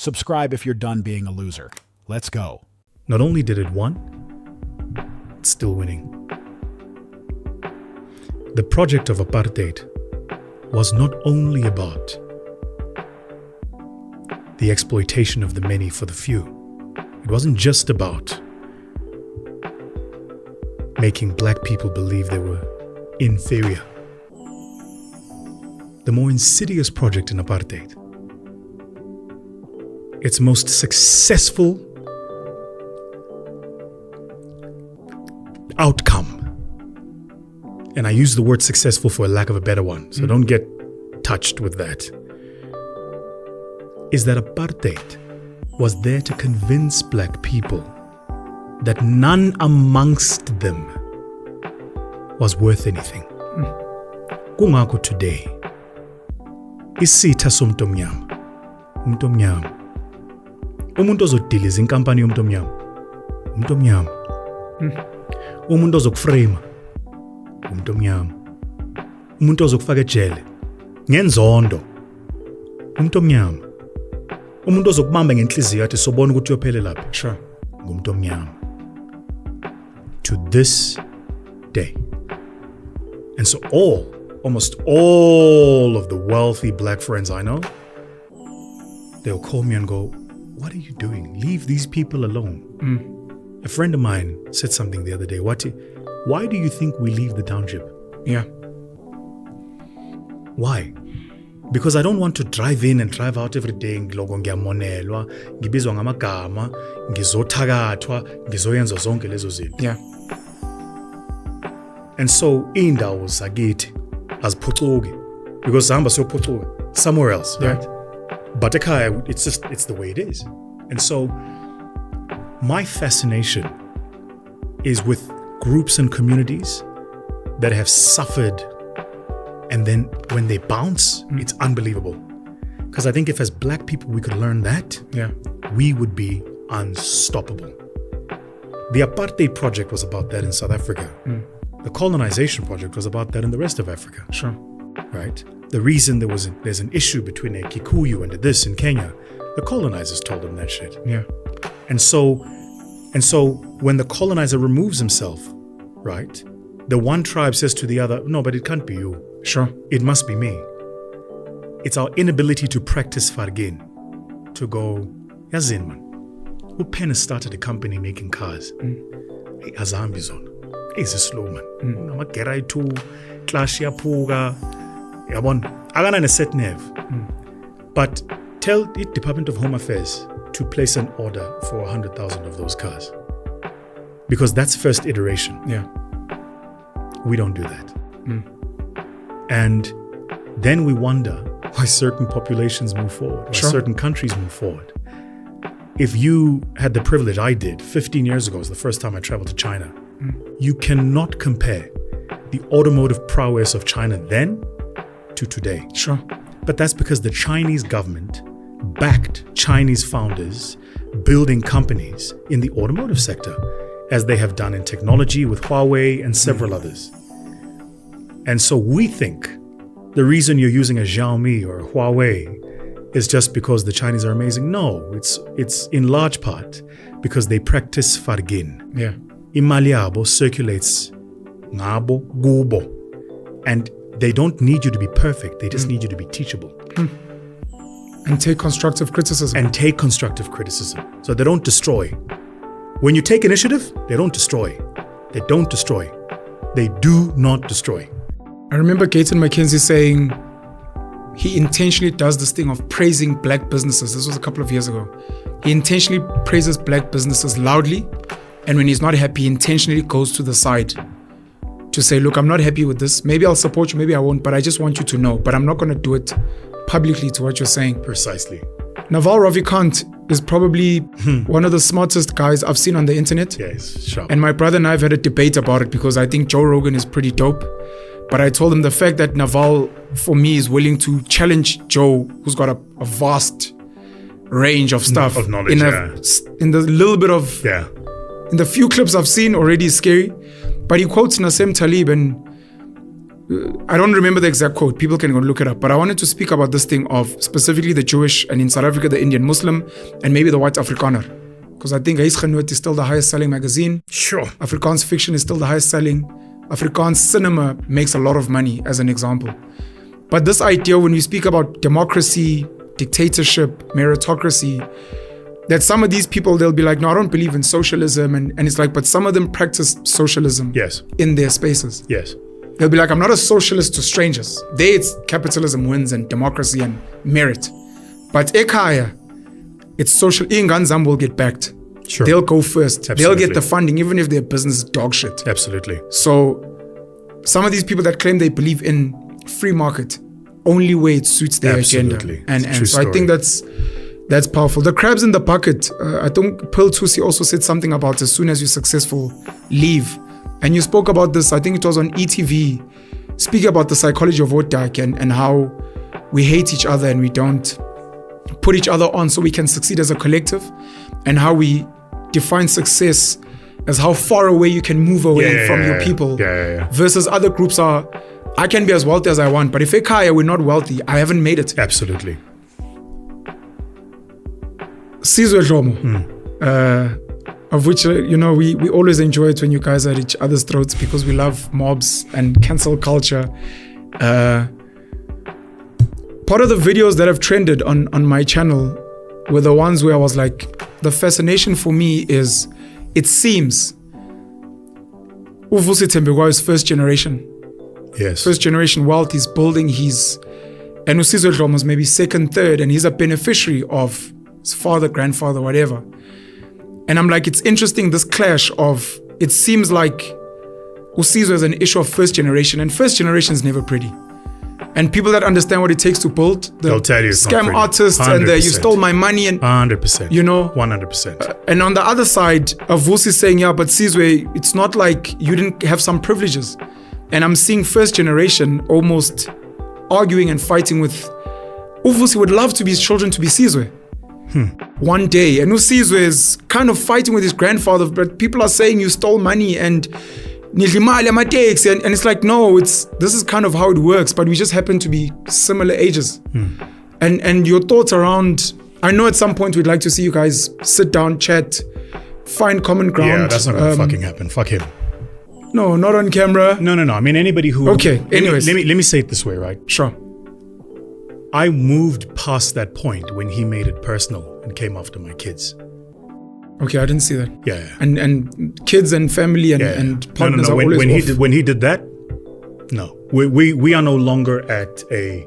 Subscribe if you're done being a loser. Let's go. Not only did it win, it's still winning. The project of apartheid was not only about the exploitation of the many for the few. It wasn't just about making black people believe they were inferior. The more insidious project in apartheid, its most successful outcome, and I use the word successful for a lack of a better one, so don't get touched with that, is that apartheid was there to convince black people that none amongst them was worth anything. Kungako today, isitha somuntu omnyama, umuntu ozodiliza inkampani yomuntu omnyama, umuntu omnyama, umuntu ozokuframe, umuntu omnyama, umuntu ozokufaka ejele ngenzondo, umuntu omnyama, umuntu ozokubamba ngenhliziyo athi sobona ukuthi uyophele lapha, Sure. ngumuntu omnyama. To this day. And so almost all of the wealthy black friends I know, they'll call me and go, "What are you doing? Leave these people alone." A friend of mine said something the other day. Why do you think we leave the township? Yeah. Why? Because I don't want to drive in and drive out every day ngiloko ngiyamonelwa, ngibizwa ngamagama, ngizothakathwa, ngizoyenza zonke lezo zinto. Yeah. And so indawo zakithi aziphucuki because sihamba siyophucuka somewhere else, Yeah. right? But ekhaya it's the way it is. And so my fascination is with groups and communities that have suffered, and then when they bounce, it's unbelievable. Because I think if as black people we could learn that, Yeah. we would be unstoppable. The apartheid project was about that in South Africa. The colonization project was about that in the rest of Africa, Sure. right? The reason there's an issue between a Kikuyu and this in Kenya, the colonizers told them that shit. Yeah. And so when the colonizer removes himself, right, the one tribe says to the other, "No, but it can't be you. Sure. It must be me." It's our inability to practice fargin, to go, yazin man, uPenn has started a company making cars. Hey, azambi zona. He's a slow man. Namagera itu, clash yaphuka, yabon, akana ne-set nerve. But tell the Department of Home Affairs to place an order for 100,000 of those cars. Because that's first iteration. Yeah. We don't do that. And then we wonder why certain populations move forward, why Sure. certain countries move forward. If you had the privilege I did, 15 years ago was the first time I traveled to China, you cannot compare the automotive prowess of China then to today. Sure. But that's because the Chinese government backed Chinese founders building companies in the automotive sector, as they have done in technology with Huawei and several others. And so we think the reason you're using a Xiaomi or a Huawei is just because the Chinese are amazing. No, it's in large part because they practice fargin. Yeah. Imali yabo circulates ngabo gubo, and they don't need you to be perfect. They just need you to be teachable. And take constructive criticism. And take constructive criticism. So they don't destroy. When you take initiative, they don't destroy. They don't destroy. They do not destroy. I remember Gayton McKenzie saying he intentionally does this thing of praising black businesses. This was a couple of years ago. He intentionally praises black businesses loudly, and when he's not happy, he intentionally goes to the side to say, "Look, I'm not happy with this. Maybe I'll support you, maybe I won't, but I just want you to know. But I'm not going to do it publicly to what you're saying." Precisely. Naval Ravikant is probably one of the smartest guys I've seen on the internet. Yeah, he's sharp. And my brother and I have had a debate about it because I think Joe Rogan is pretty dope. But I told him the fact that Naval, for me, is willing to challenge Joe, who's got a vast range of stuff. Of knowledge, in the little bit of... Yeah. In the few clips I've seen already is scary. But he quotes Nassim Taleb, and I don't remember the exact quote. People can go look it up. But I wanted to speak about this thing of specifically the Jewish and in South Africa, the Indian Muslim and maybe the white Afrikaner. Because I think Huis Genoot is still the highest selling magazine. Sure. Afrikaans fiction is still the highest selling. Afrikaans cinema makes a lot of money, as an example. But this idea, when we speak about democracy, dictatorship, meritocracy, that some of these people, they'll be like, no, I don't believe in socialism. And it's like, but some of them practice socialism Yes. in their spaces. Yes. They'll be like, I'm not a socialist to strangers. There, it's capitalism wins and democracy and merit. But Ekaya, it's social. Inganzam will get backed. Sure. They'll go first. Absolutely. They'll get the funding, even if their business is dog shit. Absolutely. So some of these people that claim they believe in free market, only way it suits their Absolutely. agenda. And It's a true so I story. think that's powerful. The crabs in the bucket. I think Pearl Tusi also said something about as soon as you're successful, leave. And you spoke about this, I think it was on ETV, speaking about the psychology of Otak and how we hate each other and we don't put each other on so we can succeed as a collective, and how we define success as how far away you can move away from your people. Versus other groups are, I can be as wealthy as I want, but if Ekaya, we're not wealthy, I haven't made it. Absolutely. Sizwe Dlomo, of which, we always enjoy it when you guys are at each other's throats because we love mobs and cancel culture. Part of the videos that have trended on my channel were the ones where I was like, the fascination for me is, it seems Vusi Thembekwayo is first generation. Yes. First generation wealth, he's building and Sizwe Dlomo is maybe second, third, and he's a beneficiary of his father, grandfather, whatever. And I'm like, it's interesting, this clash of, it seems like Usizwe is an issue of first generation, and first generation is never pretty. And people that understand what it takes to build, they'll tell you it's not scam pretty. artists 100%. and you stole my money and 100%. 100%. And on the other side, Vusi is saying, yeah, but Sizwe, it's not like you didn't have some privileges. And I'm seeing first generation almost arguing and fighting with, Vusi would love to be his children to be Sizwe. One day, and Usizwe is kind of fighting with his grandfather, but people are saying you stole money and it's like, no, this is kind of how it works, but we just happen to be similar ages. And your thoughts around, I know at some point we'd like to see you guys sit down, chat, find common ground. Yeah, that's not gonna fucking happen. Fuck him. No, not on camera. No. I mean, anybody who... Okay, anyways. Let me say it this way, right? Sure. I moved past that point when he made it personal and came after my kids. Okay, I didn't see that. Yeah. And kids and family and partners are always off. When he did that, no. We are no longer at a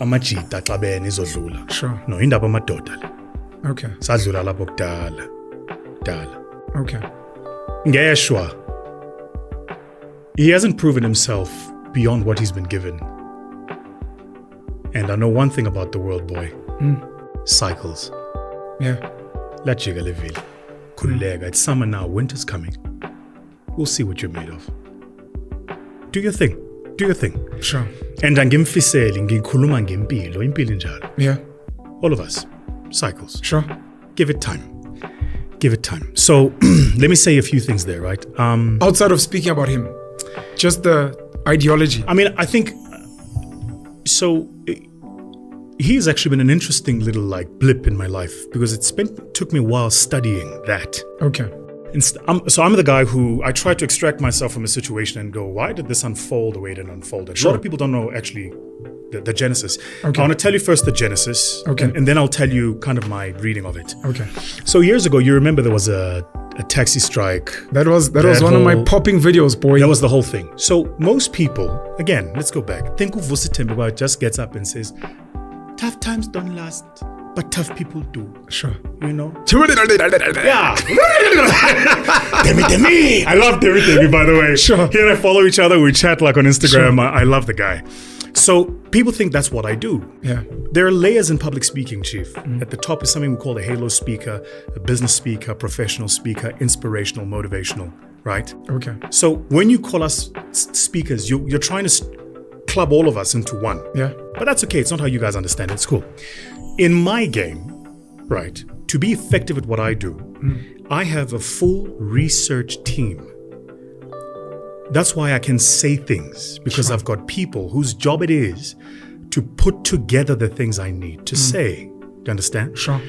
amajita xabe nizodlula. Sure. No, indaba amadoda. Okay. Sadlula lapho kudala. Okay. Ngeshwa. He hasn't proven himself beyond what he's been given. And I know one thing about the world, boy. Cycles. Yeah. La jika levile. Khululeka. It's summer now. Winter's coming. We'll see what you're made of. Do your thing. Sure. And angimfiseli ngikhuluma ngempilo. Impilo injalo. Yeah. All of us. Cycles. Sure. Give it time. So let me say a few things there, right? Outside of speaking about him, just the ideology. I mean, I think so. He's actually been an interesting little blip in my life because took me a while studying that. Okay. So I'm the guy who I try to extract myself from a situation and go, why did this unfold the way it unfolded? Sure. A lot of people don't know actually the genesis. Okay. I want to tell you first the genesis, okay, and then I'll tell you kind of my reading of it. Okay. So years ago, you remember there was a taxi strike. That was one of my popping videos, boy. That was the whole thing. So most people, again, let's go back. Think of Vusi Thembekwayo just gets up and says, tough times don't last, but tough people do. Sure. You know? Yeah. Demi. I love Demi, by the way. Sure. He and I follow each other. We chat on Instagram. Sure. I love the guy. So people think that's what I do. Yeah. There are layers in public speaking, Chief. At the top is something we call a halo speaker, a business speaker, professional speaker, inspirational, motivational, right? Okay. So when you call us speakers, you're trying to club all of us into one. Yeah. But that's okay. It's not how you guys understand it. It's cool. In my game, right, to be effective at what I do, I have a full research team That's why I can say things, because I've got people whose job it is to put together the things I need to say. Do you understand? Sure.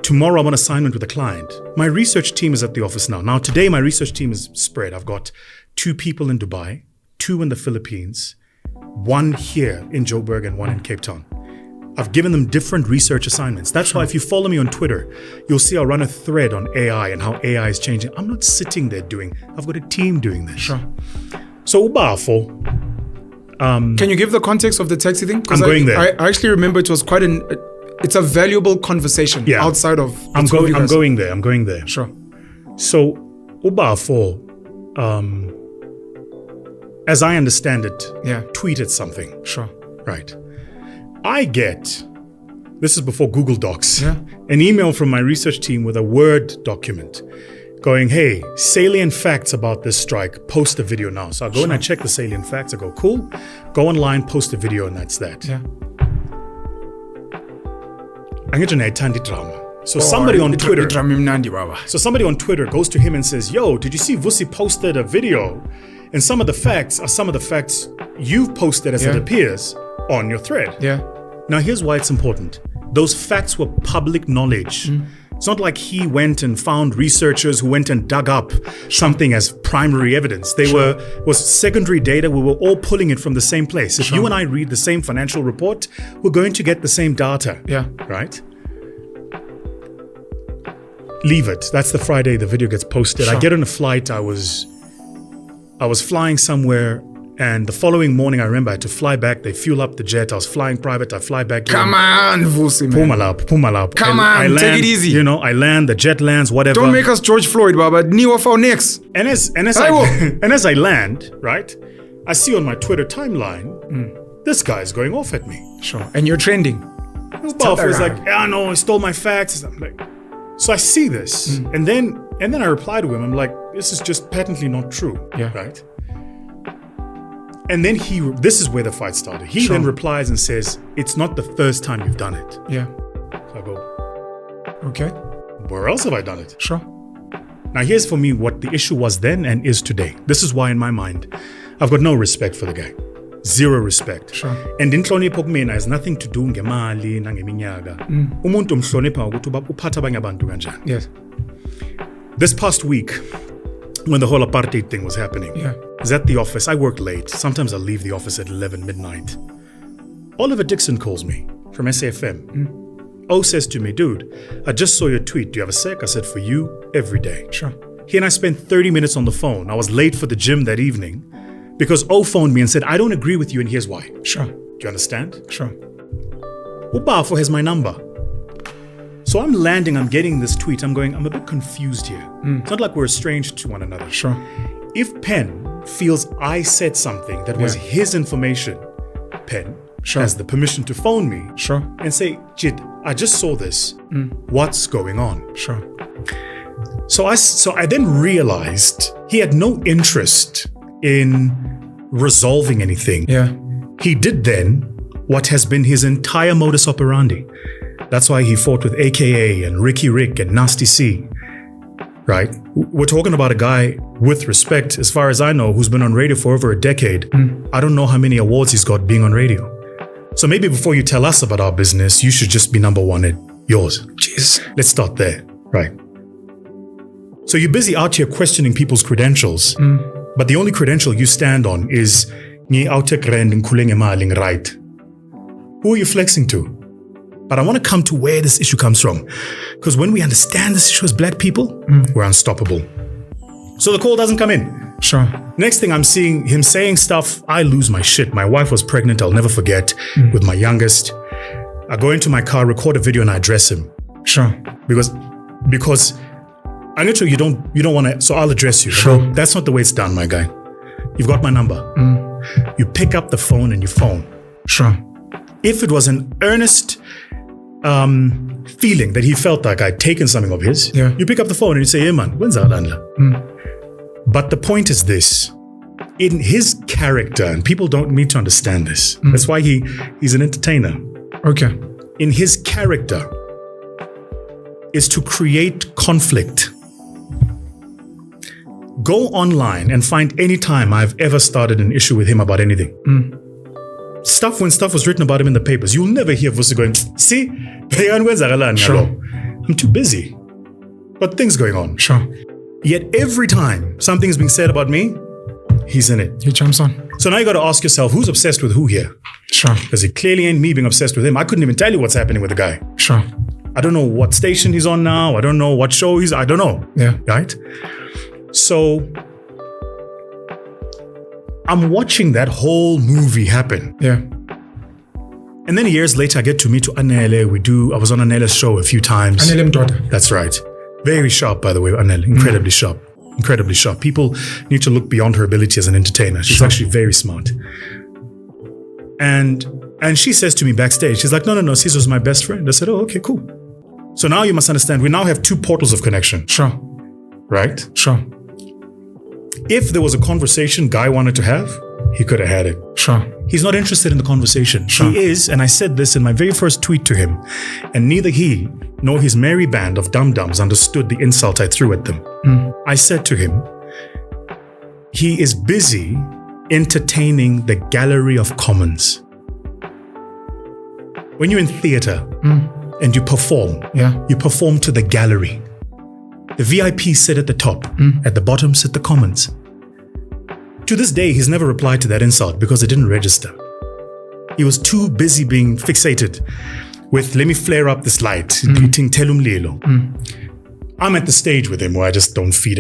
Tomorrow I'm on assignment with a client. My research team is at the office now. Now today my research team is spread. I've got 2 people in Dubai, 2 in the Philippines, 1 here in Joburg and 1 in Cape Town. I've given them different research assignments. That's why if you follow me on Twitter, you'll see I'll run a thread on AI and how AI is changing. I'm not sitting there I've got a team doing this. Sure. So Ubafo, Can you give the context of the taxi thing? I'm going there. I actually remember it was quite it's a valuable conversation outside of I'm going there. Sure. So Ubafo, as I understand it, tweeted something. Sure. Right. I get, this is before Google Docs, Yeah. an email from my research team with a Word document going, hey, salient facts about this strike, post a video now. So I go and I check the salient facts. I go, cool, go online, post a video, and that's that. Yeah. I get an Aitandi drama. So somebody on Twitter, goes to him and says, yo, did you see Vusi posted a video? And some of the facts are some of the facts you've posted as it appears on your thread. Yeah. Now, here's why it's important. Those facts were public knowledge. It's not like he went and found researchers who went and dug up something as primary evidence. They was secondary data. We were all pulling it from the same place. If you and I read the same financial report, we're going to get the same data. Yeah. Right? Leave it. That's the Friday the video gets posted. I get on a flight. I was flying somewhere. And the following morning, I remember I had to fly back. They fuel up the jet. I was flying private. I fly back. Come on, Vusi, man. Pumalap. Come on, take it easy. You know, I land, the jet lands, whatever. Don't make us George Floyd, Baba. Niwa for next. And as I land, right, I see on my Twitter timeline, this guy's going off at me. Sure. And you're trending. He's like, yeah, no, he stole my facts. I'm like, so I see this. And then I reply to him. I'm like, this is just patently not true. Yeah. Right? And then this is where the fight started. He then replies and says, it's not the first time you've done it. Yeah. So I go, okay. Where else have I done it? Sure. Now here's for me what the issue was then and is today. This is why in my mind, I've got no respect for the guy. Zero respect. Sure. And inhlonipho kumina has nothing to do ngemali nangeminyaka. Umuntu umhlonipha ukuthi uphatha abanye abantu kanjani. Yes. This past week, when the whole apartheid thing was happening, I was at the office. I work late. Sometimes I leave the office at 11 midnight. Oliver Dixon calls me from SAFM. O says to me, dude, I just saw your tweet. Do you have a sec? I said, for you, every day. Sure. He and I spent 30 minutes on the phone. I was late for the gym that evening because O phoned me and said, I don't agree with you and here's why. Sure. Do you understand? Sure. Ubafo has my number. So I'm landing, I'm getting this tweet. I'm going, I'm a bit confused here. It's not like we're estranged to one another. Sure. If Penn feels I said something that was his information, Penn has the permission to phone me and say, Jid, I just saw this. What's going on? Sure. So I then realized he had no interest in resolving anything. Yeah. He did then what has been his entire modus operandi. That's why he fought with AKA and Ricky Rick and Nasty C. Right? We're talking about a guy with respect, as far as I know, who's been on radio for over a decade. I don't know how many awards he's got being on radio. So maybe before you tell us about our business, you should just be number one at yours. Jeez. Let's start there. Right. So you're busy out here questioning people's credentials, but the only credential you stand on is right. Who are you flexing to? But I want to come to where this issue comes from. Because when we understand this issue as black people, we're unstoppable. So the call doesn't come in. Sure. Next thing I'm seeing him saying stuff, I lose my shit. My wife was pregnant, I'll never forget, with my youngest. I go into my car, record a video, and I address him. Sure. Because I get you don't want to, so I'll address you. Sure. That's not the way it's done, my guy. You've got my number. You pick up the phone and you phone. Sure. If it was an earnest feeling that he felt like I'd taken something of his, you pick up the phone and you say, hey man, when's Alandla? But the point is this, in his character, and people don't need to understand this, that's why he's an entertainer. Okay. In his character is to create conflict. Go online and find any time I've ever started an issue with him about anything. When stuff was written about him in the papers, you'll never hear Vusi going, see, Sure. I'm too busy. But things going on. Sure. Yet every time something's being said about me, he's in it. He jumps on. So now you got to ask yourself, who's obsessed with who here? Sure. Because it clearly ain't me being obsessed with him. I couldn't even tell you what's happening with the guy. Sure. I don't know what station he's on now. I don't know what show I don't know. Yeah. Right? So I'm watching that whole movie happen. Yeah. And then years later, I get to meet Anele. I was on Anele's show a few times. Anele daughter. That's right. Very sharp, by the way, Anele. Incredibly sharp. Incredibly sharp. People need to look beyond her ability as an entertainer. She's actually very smart. And she says to me backstage, she's like, no, Caesar's my best friend. I said, oh, okay, cool. So now you must understand, we now have two portals of connection. Sure. Right? Sure. If there was a conversation Guy wanted to have, he could have had it. Sure. He's not interested in the conversation. Sure. He is, and I said this in my very first tweet to him, and neither he nor his merry band of dum-dums understood the insult I threw at them. I said to him, he is busy entertaining the gallery of commons. When you're in theater and you perform, you perform to the gallery. The VIPs sit at the top, at the bottom sit the commons. To this day, he's never replied to that insult because it didn't register. He was too busy being fixated with, let me flare up this light. I'm at the stage with him where I just don't feed him.